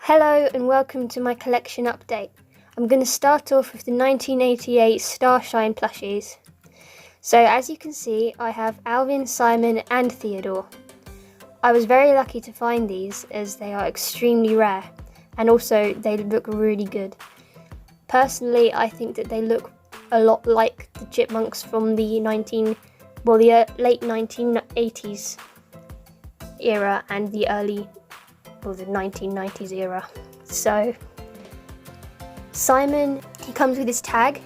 Hello and welcome to my collection update. I'm going to start off with the 1988 Starshine plushies. So as you can see, I have Alvin, Simon and Theodore. I was very lucky to find these as they are extremely rare and also they look really good. Personally, I think that they look a lot like the Chipmunks from the late 1980s era and the 1990s era. So Simon, he comes with his tag.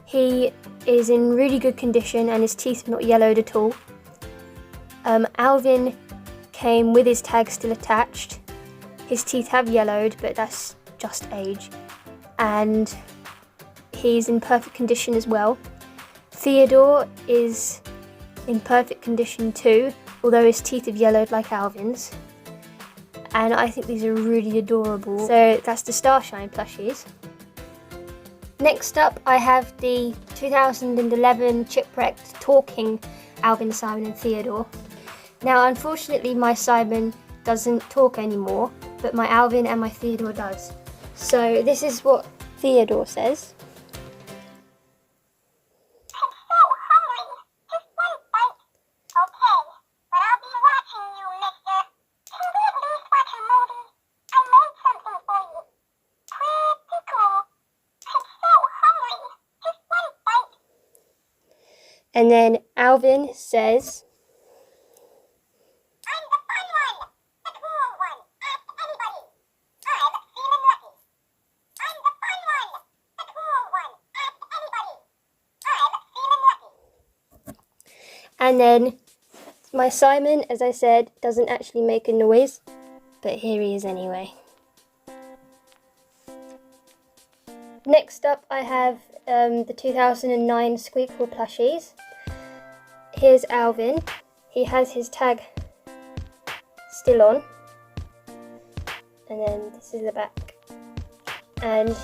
He is in really good condition and his teeth are not yellowed at all. Alvin came with his tag still attached. His teeth have yellowed, but that's just age. And he's in perfect condition as well. Theodore is in perfect condition too, although his teeth have yellowed like Alvin's. And I think these are really adorable. So that's the Starshine plushies. Next up, I have the 2011 Chipwrecked talking Alvin, Simon and Theodore. Now, unfortunately, my Simon doesn't talk anymore, but my Alvin and my Theodore does. So this is what Theodore says. And then Alvin says, "I'm the fun one, the cool one, ask anybody. I'm feeling lucky. I'm the fun one, the cool one, ask anybody. I'm feeling lucky." And then my Simon, as I said, doesn't actually make a noise, but here he is anyway. Next up I have the 2009 Squeakquel plushies. Here's Alvin. He has his tag still on. And then this is the back. And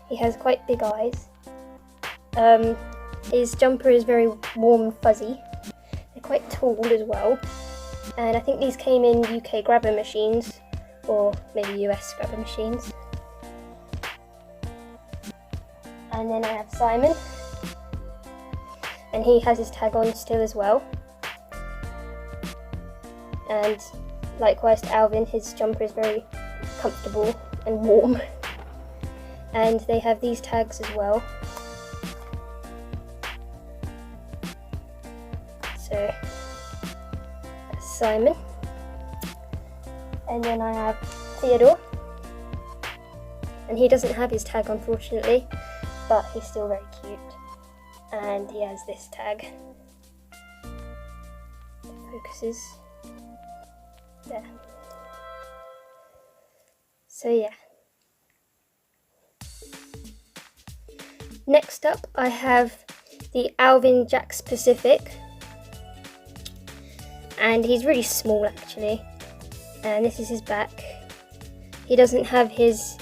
he has quite big eyes. His jumper is very warm and fuzzy. They're quite tall as well. And I think these came in UK grabber machines, or maybe US grabber machines. And then I have Simon. And he has his tag on still as well. And likewise to Alvin, his jumper is very comfortable and warm. And they have these tags as well. So that's Simon. And then I have Theodore. And he doesn't have his tag, unfortunately, but he's still very cute. And he has this tag. Focuses there. So yeah. Next up I have the Alvin Jack's Pacific. And he's really small actually. And this is his back. He doesn't have his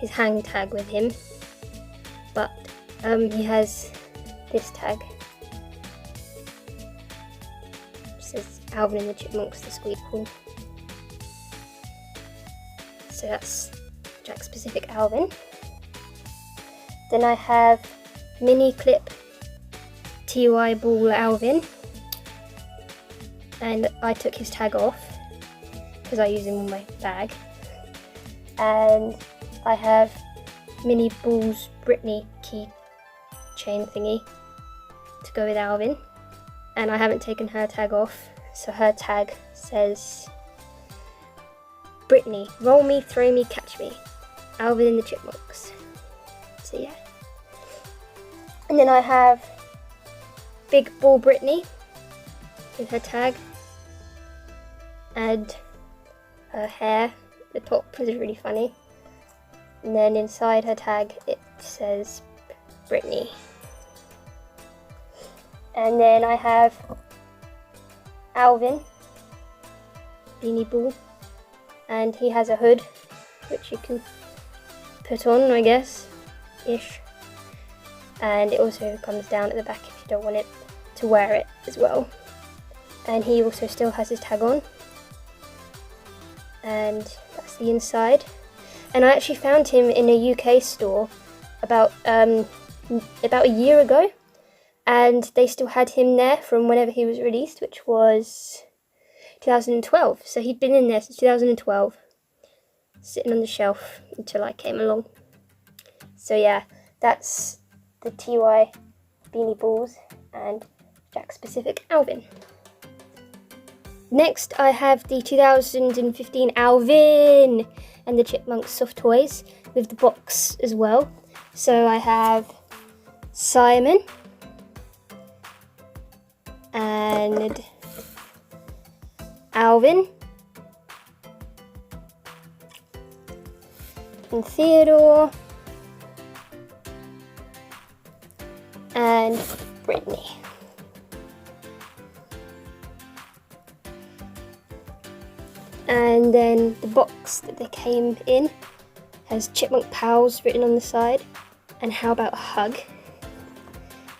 hang tag with him, but he has this tag. It says Alvin and the Chipmunks, the Squeakquel. So that's Jack's Pacific Alvin. Then I have mini clip TY ball Alvin, and I took his tag off because I use him in my bag. And I have mini balls Britney key chain thingy to go with Alvin, and I haven't taken her tag off, so her tag says Britney, roll me, throw me, catch me, Alvin and the Chipmunks. So yeah. And then I have big ball Britney with her tag, and her hair, the top is really funny, and then inside her tag it says Britney. And then I have Alvin, beanie ball, and he has a hood which you can put on, I guess, ish. And it also comes down at the back if you don't want it to wear it as well. And he also still has his tag on. and that's the inside. And I actually found him in a UK store about a year ago, and they still had him there from whenever he was released, which was 2012. So he'd been in there since 2012, sitting on the shelf until I came along. So yeah, that's the TY Beanie Balls and Jack Specific Alvin. Next I have the 2015 Alvin and the Chipmunks soft toys with the box as well. So I have Simon and Alvin and Theodore and Brittany. And then the box that they came in has Chipmunk Pals written on the side, and how about a hug.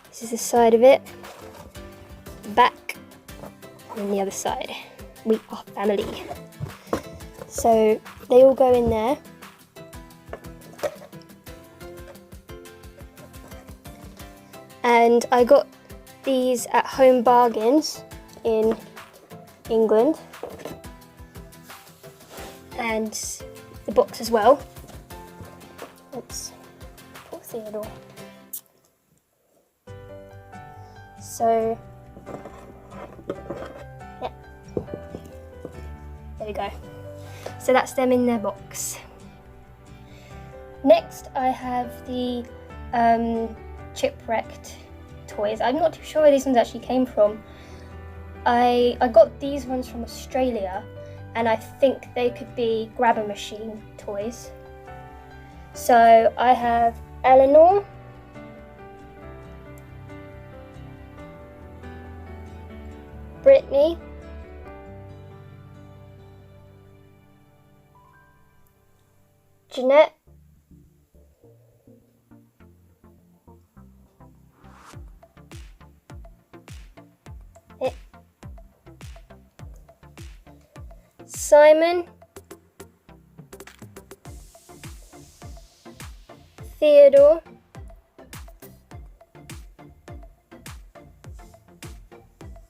This is the side of it, back, and the other side. We are family. So they all go in there. And I got these at Home Bargains in England. And the box as well. Oops, poor Theodore. So, yeah, there we go. So that's them in their box. Next I have the Chipwrecked toys. I'm not too sure where these ones actually came from. I got these ones from Australia, and I think they could be grabber machine toys. So I have Eleanor, Brittany, Jeanette, Simon, Theodore,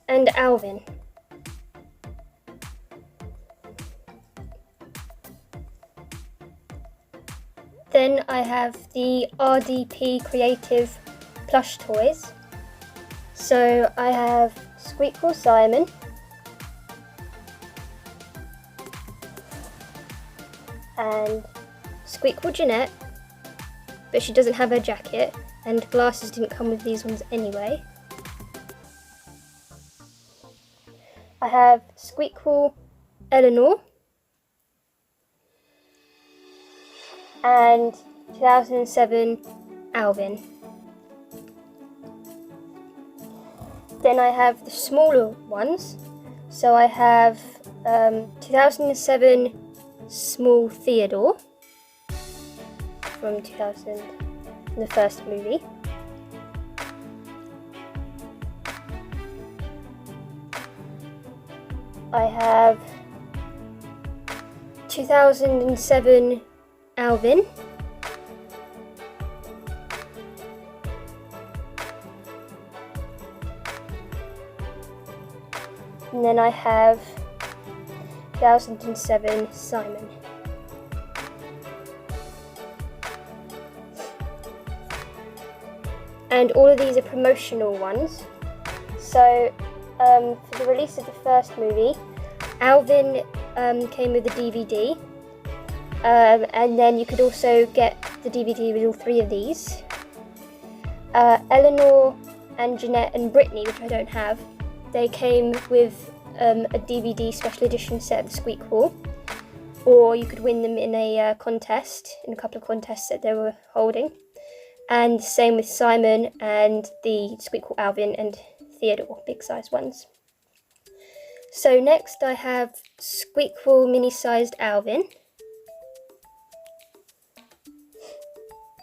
and Alvin. Then I have the RDP Creative plush toys. So I have Squeakquel Simon, and Squeakquel Jeanette, but she doesn't have her jacket, and glasses didn't come with these ones anyway. I have Squeakquel Eleanor, and 2007 Alvin. Then I have the smaller ones. So I have 2007 Small Theodore from 2000, the first movie. I have 2007 Alvin. And then I have 2007 Simon. And all of these are promotional ones. So for the release of the first movie, Alvin came with a DVD, and then you could also get the DVD with all three of these. Eleanor and Jeanette and Brittany, which I don't have, they came with a DVD special edition set of the Squeakquel, or you could win them in a contest, in a couple of contests that they were holding. And same with Simon and the Squeakquel Alvin and Theodore, big size ones. So next I have Squeakquel mini-sized Alvin.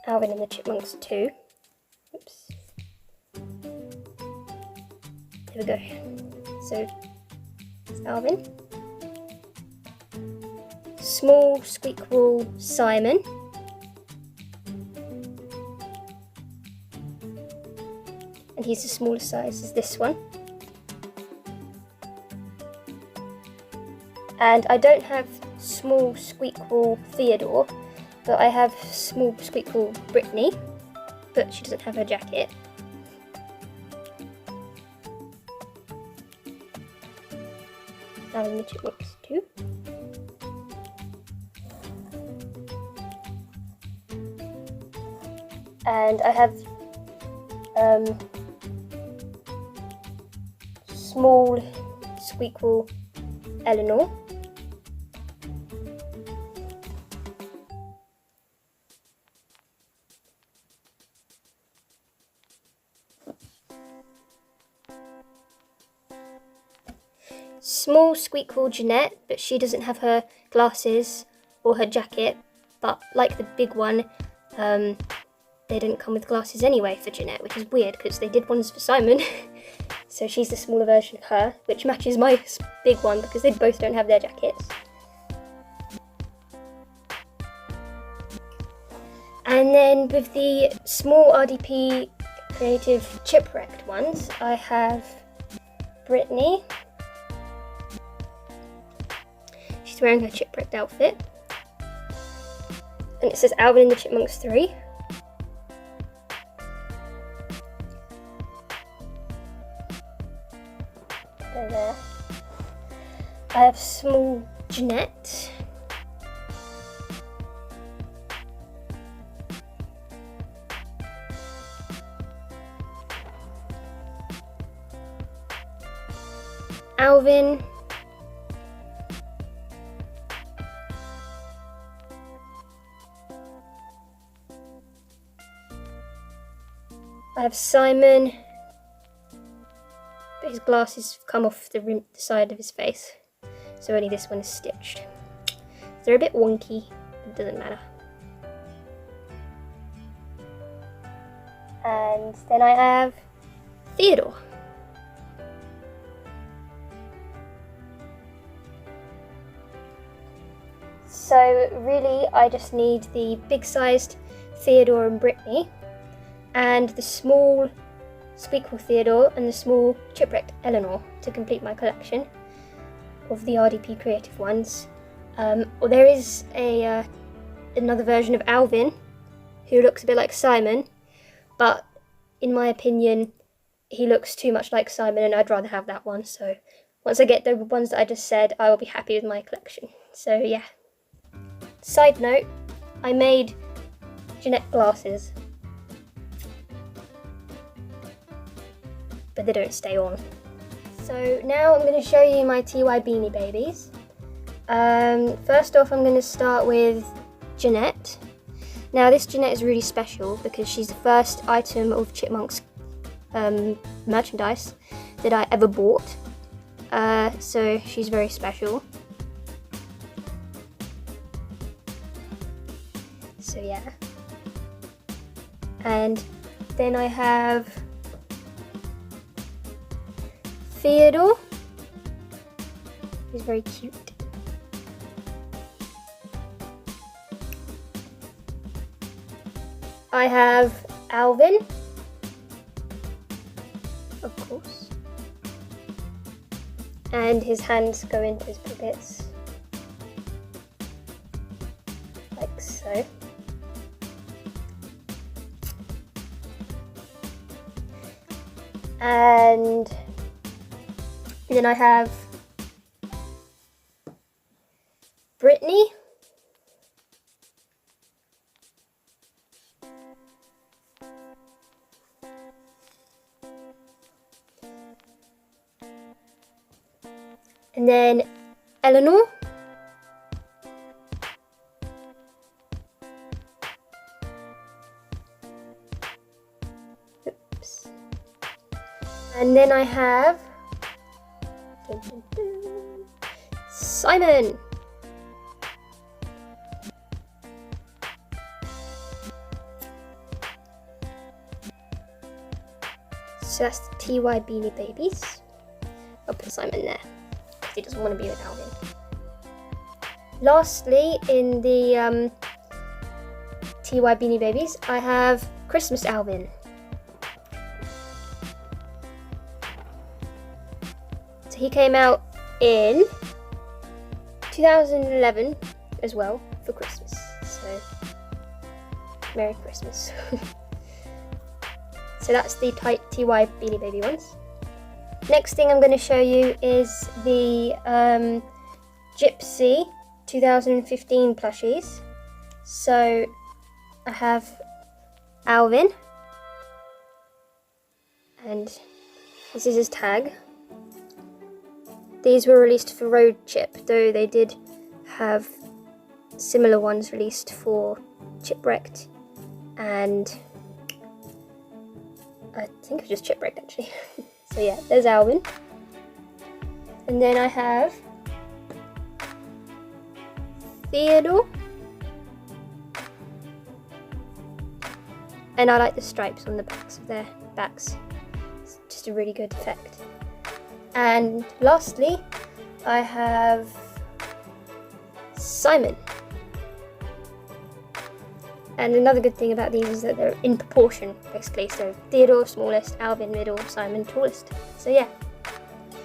Alvin and the Chipmunks 2. Oops. There we go. So it's Alvin. small squeakable Simon. And he's the smallest size as this one. And I don't have small squeakable Theodore, but I have small squeakable Brittany, but she doesn't have her jacket. Alvin the Chipmunks too. And I have small squeakable Eleanor. Small squeakable Jeanette, but she doesn't have her glasses or her jacket, but like the big one, they didn't come with glasses anyway for Jeanette, which is weird because they did ones for Simon. So she's the smaller version of her, which matches my big one because they both don't have their jackets. And then with the small RDP Creative Chipwrecked ones, I have Brittany. She's wearing her Chipwrecked outfit. And it says Alvin and the Chipmunks 3. There. I have small Jeanette. Alvin. I have Simon. But his glasses come off the side of his face, so only this one is stitched. They're a bit wonky, but it doesn't matter. And then I have Theodore. So really I just need the big sized Theodore and Brittany, and the small squeakable Theodore and the small Chipwrecked Eleanor to complete my collection of the RDP Creative ones. Well, there is another version of Alvin who looks a bit like Simon, but in my opinion he looks too much like Simon and I'd rather have that one. So once I get the ones that I just said, I will be happy with my collection. So yeah. Side note, I made Jeanette glasses, but they don't stay on. So now I'm going to show you my TY Beanie Babies. First off, I'm going to start with Jeanette. Now this Jeanette is really special because she's the first item of Chipmunks merchandise that I ever bought. So she's very special. So yeah. And then I have Theodore. He's very cute. I have Alvin, of course, and his hands go into his pockets, like so. And then I have Brittany. And then Eleanor. Oops. And then I have Simon. So that's the TY Beanie Babies. I'll put Simon there because he doesn't want to be with Alvin. lastly, in the TY Beanie Babies, I have Christmas Alvin. So he came out in 2011 as well for Christmas. So Merry Christmas. So that's the TY Beanie Baby ones. Next thing I'm going to show you is the Gypsy 2015 plushies. So I have Alvin, and this is his tag. These were released for Road Chip, though they did have similar ones released for Chipwrecked, and I think it was just Chipwrecked actually. So yeah, there's Alvin. And then I have Theodore. And I like the stripes on the backs of their backs. It's just a really good effect. And lastly, I have Simon. And another good thing about these is that they're in proportion, basically. So Theodore smallest, Alvin middle, Simon tallest. So yeah.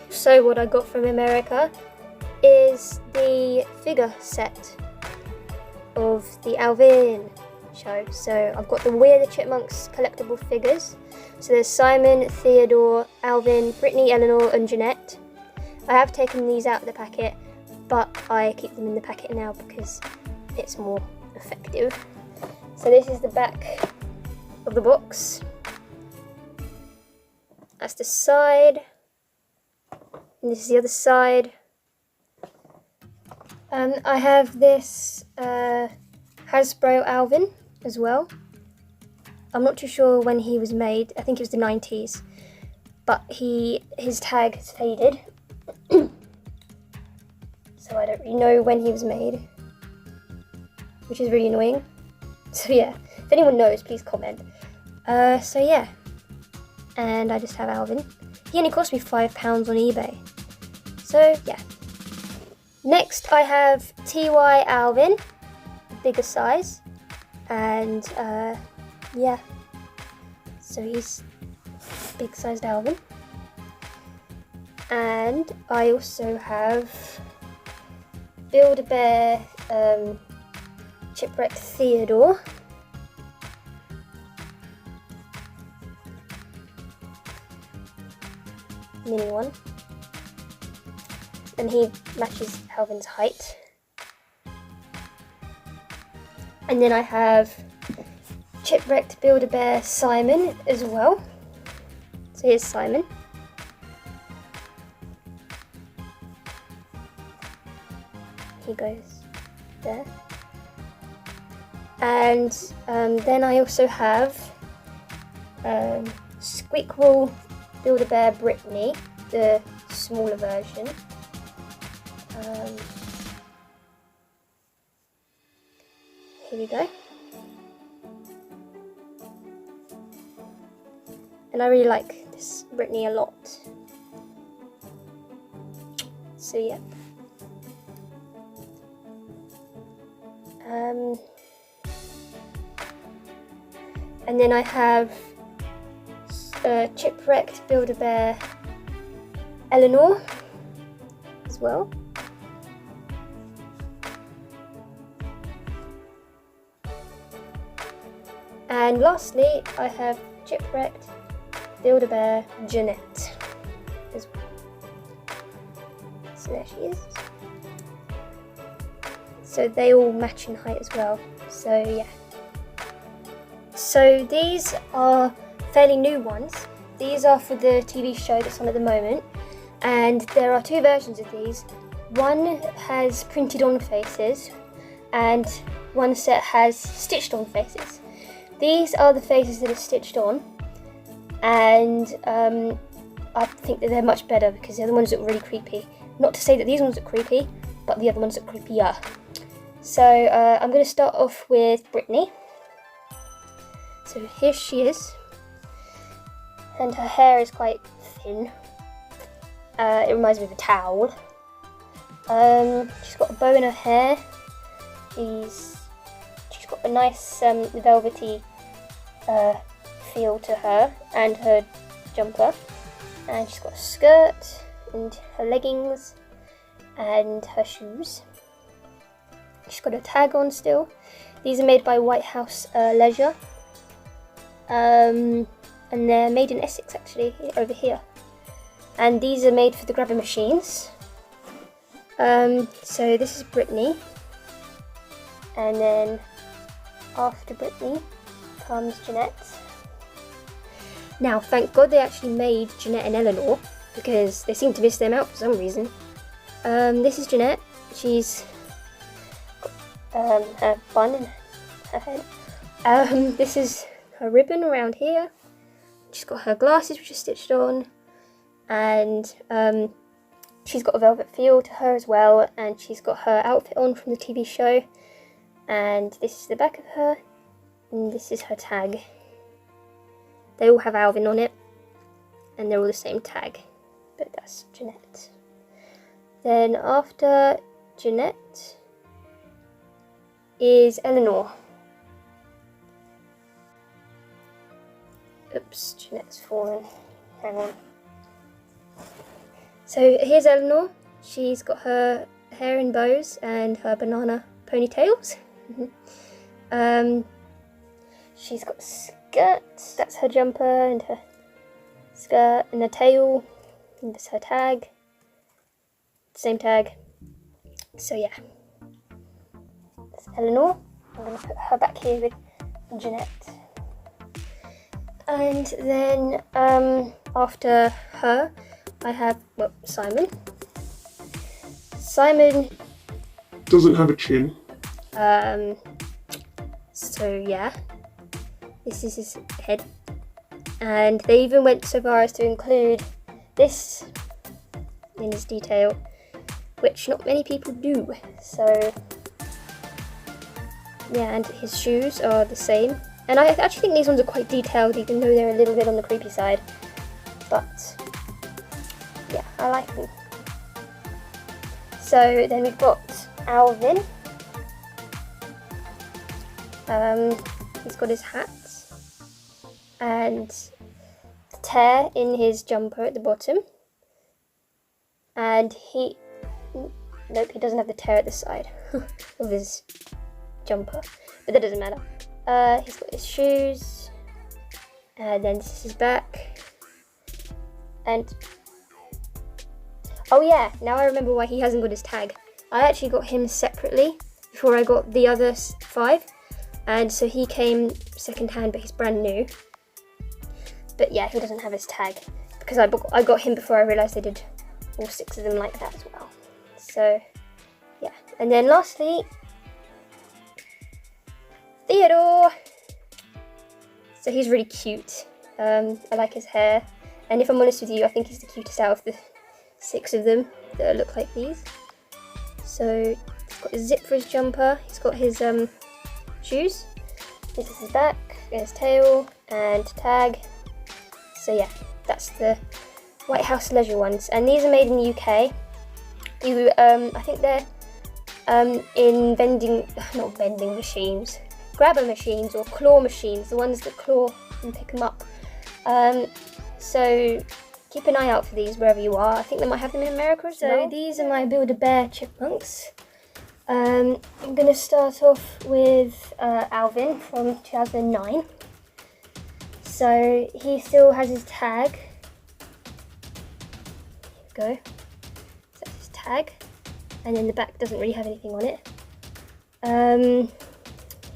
So what I got from America is the figure set of the Alvin show. So I've got the We're the Chipmunks collectible figures. So there's Simon, Theodore, Alvin, Brittany, Eleanor and Jeanette. I have taken these out of the packet, but I keep them in the packet now because it's more effective. So this is the back of the box. That's the side. And this is the other side. I have this Hasbro Alvin as well. I'm not too sure when he was made. I think it was the 90s. But his tag has faded. So I don't really know when he was made, which is really annoying. So yeah, if anyone knows, please comment. So yeah, and I just have Alvin. He only cost me £5 on eBay. So yeah. Next I have TY Alvin, bigger size, and yeah, so he's big sized Alvin. And I also have Build-A-Bear Chipwrecked Theodore. Mini one. And he matches Alvin's height. And then I have Chipwrecked Build-A-Bear Simon as well. So here's Simon. He goes there. And then I also have Squeakquel Build-A-Bear Brittany, the smaller version. Here we go. And I really like this Brittany a lot. So yeah. And then I have Chipwrecked Build-A-Bear Eleanor as well. And lastly, I have Chipwrecked Build-A-Bear Jeanette as well. So there she is. So they all match in height as well. So yeah. So these are fairly new ones. These are for the TV show that's on at the moment. And there are two versions of these. One has printed on faces and one set has stitched on faces. These are the faces that are stitched on, and I think that they're much better because the other ones look really creepy. Not to say that these ones look creepy, but the other ones look creepier. So I'm going to start off with Brittany. So here she is, and her hair is quite thin. It reminds me of a towel. She's got a bow in her hair. She's got a nice velvety feel to her and her jumper. And she's got a skirt and her leggings and her shoes. She's got a tag on still. These are made by White House Leisure. And they're made in Essex actually, over here. And these are made for the grabber machines. So this is Brittany. And then after Brittany comes Jeanette. Now, thank God they actually made Jeanette and Eleanor, because they seem to miss them out for some reason. This is Jeanette. She's got her bun in her head. This is her ribbon around here. She's got her glasses which are stitched on, and she's got a velvet feel to her as well, and she's got her outfit on from the TV show. And this is the back of her, and this is her tag. They all have Alvin on it, and they're all the same tag, but that's Jeanette. Then after Jeanette is Eleanor. Oops, Jeanette's fallen. Hang on. So here's Eleanor. She's got her hair in bows and her banana ponytails. She's got a skirt, that's her jumper, and her skirt, and her tail, and that's her tag. Same tag. So yeah, that's Eleanor. I'm going to put her back here with Jeanette. And then after her, I have, well, Simon. Simon doesn't have a chin. So yeah, this is his head. And they even went so far as to include this in his detail, which not many people do. So yeah, and his shoes are the same. And I actually think these ones are quite detailed, even though they're a little bit on the creepy side. But yeah, I like them. So then we've got Alvin. He's got his hat and the tear in his jumper at the bottom. And nope, he doesn't have the tear at the side of his jumper, but that doesn't matter. He's got his shoes, and then this is his back. And oh yeah, now I remember why he hasn't got his tag. I actually got him separately before I got the other 5, and so he came second hand, but he's brand new. But yeah, he doesn't have his tag because I got him before I realised they did all 6 of them like that as well. So yeah, and then lastly, Theodore. So he's really cute. I like his hair, and if I'm honest with you, I think he's the cutest out of the 6 of them that look like these. So he's got his zip for his jumper, he's got his shoes, this is his back, his tail, and tag. So yeah, that's the White House Leisure ones, and these are made in the UK. I think they're in not vending machines, grabber machines or claw machines, the ones that claw and pick them up. So keep an eye out for these wherever you are. I think they might have them in America as well. So these are my Build-A-Bear chipmunks. I'm going to start off with Alvin from 2009. So he still has his tag. Here we go. So that's his tag. And then the back doesn't really have anything on it.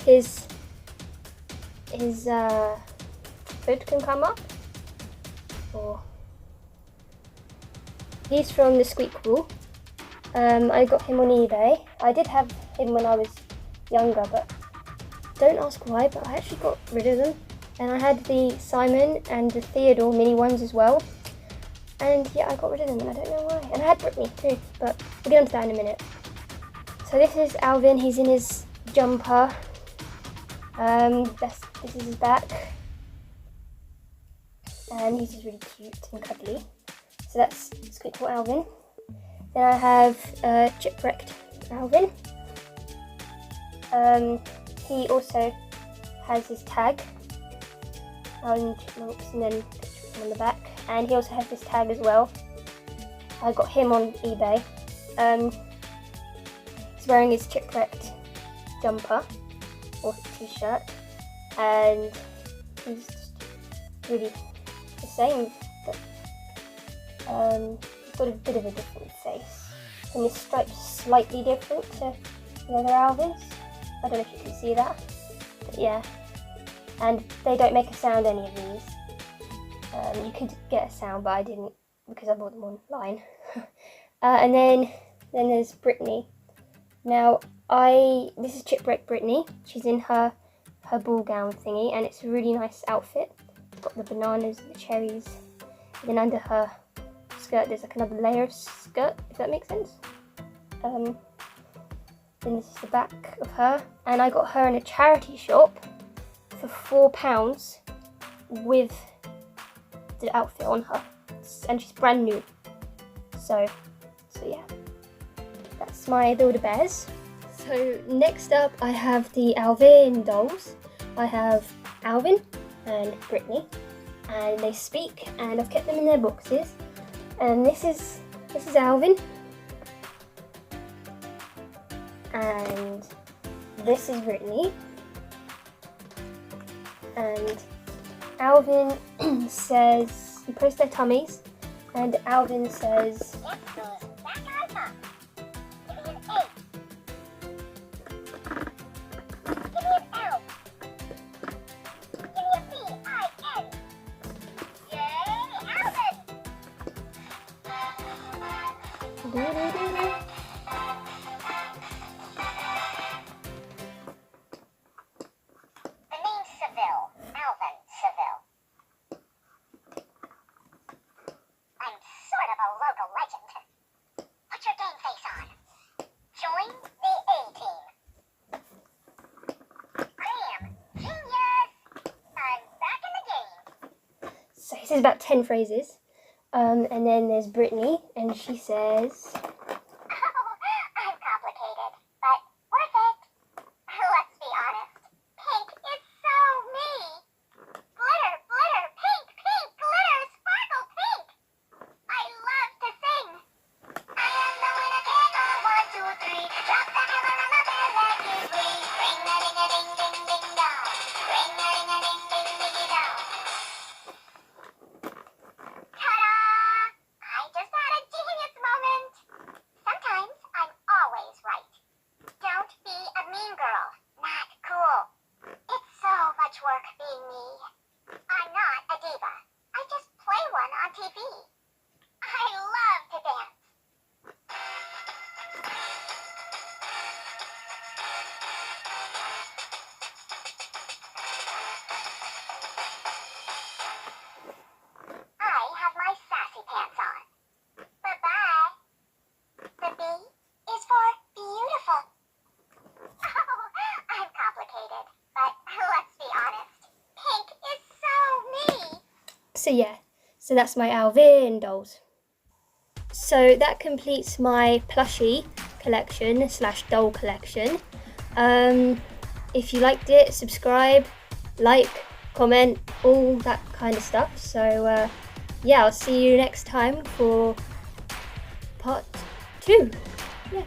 His hood can come up. Or he's from the Squeak Rule. I got him on eBay. I did have him when I was younger, but don't ask why, but I actually got rid of them. And I had the Simon and the Theodore mini ones as well. And yeah, I got rid of them and I don't know why. And I had Brittany too, but we'll get onto that in a minute. So this is Alvin, he's in his jumper. This is his back. And he's just really cute and cuddly. So that's Squeakquel Alvin. Then I have Chipwrecked Alvin. He also has his tag, Alvin Chipmunks, and then picture on the back. And he also has this tag as well. I got him on eBay. He's wearing his Chipwrecked jumper or t-shirt, and he's just really the same. But, he's got a bit of a different face, and his stripes are slightly different to the other Alvins. I don't know if you can see that, but yeah. And they don't make a sound, any of these. You could get a sound, but I didn't because I bought them online. And then there's Brittany. Now this is Chipwreck Brittany. She's in her ball gown thingy, and it's a really nice outfit. It's got the bananas and the cherries. And then under her skirt there's like another layer of skirt, if that makes sense. Then this is the back of her, and I got her in a charity shop for £4 with the outfit on her, and she's brand new. So yeah, that's my Build-A-Bears. So next up I have the Alvin dolls. I have Alvin and Brittany, and they speak, and I've kept them in their boxes. And this is Alvin, and this is Brittany. And Alvin says, he posts their tummies, and Alvin says, so he says about 10 phrases. And then there's Brittany, and she says, I'm complicated, but worth it. Let's be honest. Pink is so me. Glitter, glitter, pink, pink, glitter, sparkle, pink. I love to sing. I am the winner, take all 1, 2, 3. Drop the hammer on my bed, let you breathe. Ring a ding a ding ding ding dong. Ring a ding a ding ding ding dong. Ta-da! I just had a genius moment. Sometimes I'm always right. Don't be a mean girl. Not cool. It's so much work being me. I'm not a diva. I just play one on TV. I love to dance. I have my sassy pants on. Bye-bye. The B is for beautiful. Oh, I'm complicated, but let's be honest. Pink is so me. so yeah, so that's my Alvin dolls. So that completes my plushie collection / doll collection. If you liked it, subscribe, like, comment, all that kind of stuff. So yeah, I'll see you next time for part 2. Yeah.